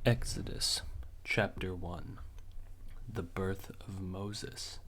Exodus chapter 1. The birth of Moses.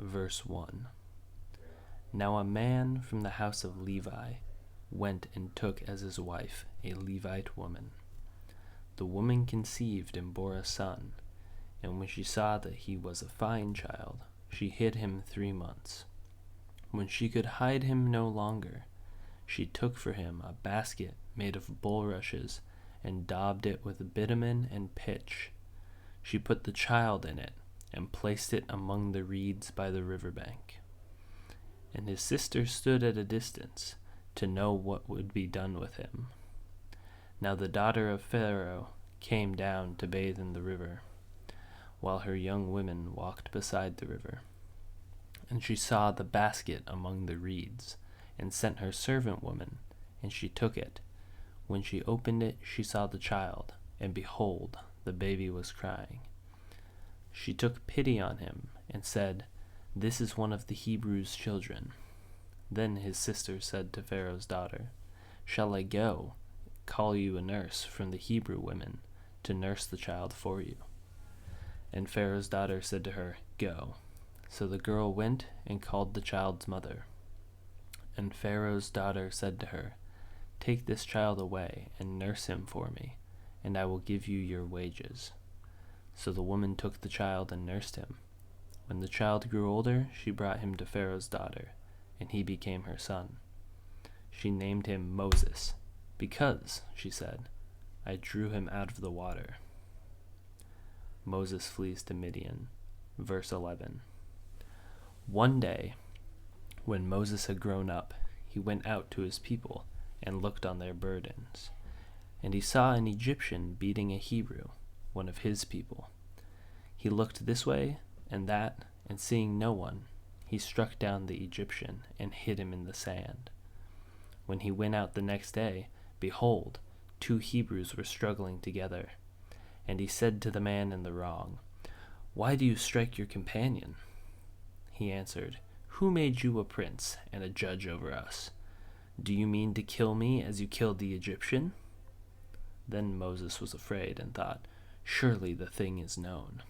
Verse 1. Now a man from the house of Levi went and took as his wife a Levite woman. The woman conceived and bore a son, and when she saw that he was a fine child, she hid him 3 months. When she could hide him no longer, she took for him a basket made of bulrushes and daubed it with bitumen and pitch. She put the child in it and placed it among the reeds by the river bank. And his sister stood at a distance to know what would be done with him. Now the daughter of Pharaoh came down to bathe in the river, while her young women walked beside the river. And she saw the basket among the reeds, and sent her servant woman, and she took it. When she opened it, she saw the child, and behold, the baby was crying. She took pity on him, and said, "This is one of the Hebrews' children." Then his sister said to Pharaoh's daughter, "Shall I go, call you a nurse from the Hebrew women, to nurse the child for you?" And Pharaoh's daughter said to her, "Go." So the girl went and called the child's mother. And Pharaoh's daughter said to her, "Take this child away and nurse him for me, and I will give you your wages." So the woman took the child and nursed him. When the child grew older, she brought him to Pharaoh's daughter, and he became her son. She named him Moses, because, she said, "I drew him out of the water." Moses flees to Midian. Verse 11. One day, when Moses had grown up, he went out to his people and looked on their burdens. And he saw an Egyptian beating a Hebrew, one of his people. He looked this way and that, and seeing no one, he struck down the Egyptian and hid him in the sand. When he went out the next day, behold, 2 Hebrews were struggling together. And he said to the man in the wrong, "Why do you strike your companion?" He answered, "Who made you a prince and a judge over us? Do you mean to kill me as you killed the Egyptian?" Then Moses was afraid and thought, "Surely the thing is known."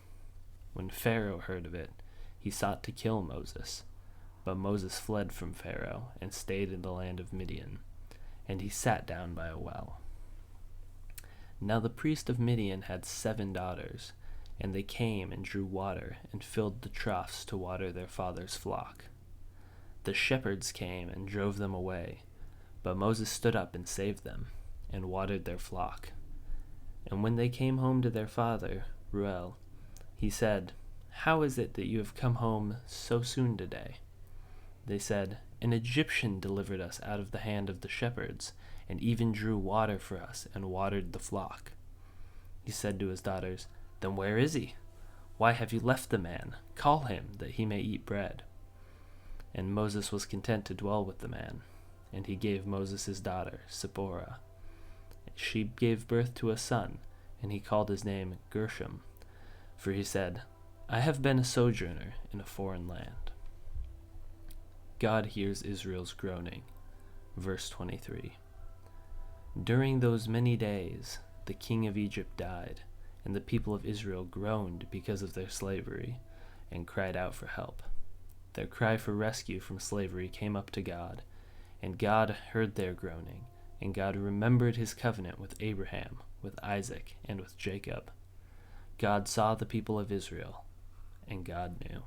When Pharaoh heard of it, he sought to kill Moses. But Moses fled from Pharaoh and stayed in the land of Midian, and he sat down by a well. Now the priest of Midian had 7 daughters, and they came and drew water and filled the troughs to water their father's flock. The shepherds came and drove them away, but Moses stood up and saved them, and watered their flock. And when they came home to their father, Reuel, he said, "How is it that you have come home so soon today?" They said, "An Egyptian delivered us out of the hand of the shepherds, and even drew water for us and watered the flock." He said to his daughters, "Then where is he? Why have you left the man? Call him, that he may eat bread." And Moses was content to dwell with the man, and he gave Moses his daughter, Zipporah. She gave birth to a son, and he called his name Gershom, for he said, "I have been a sojourner in a foreign land." God hears Israel's groaning. Verse 23. During those many days, the king of Egypt died, and the people of Israel groaned because of their slavery, and cried out for help. Their cry for rescue from slavery came up to God, and God heard their groaning, and God remembered his covenant with Abraham, with Isaac, and with Jacob. God saw the people of Israel, and God knew.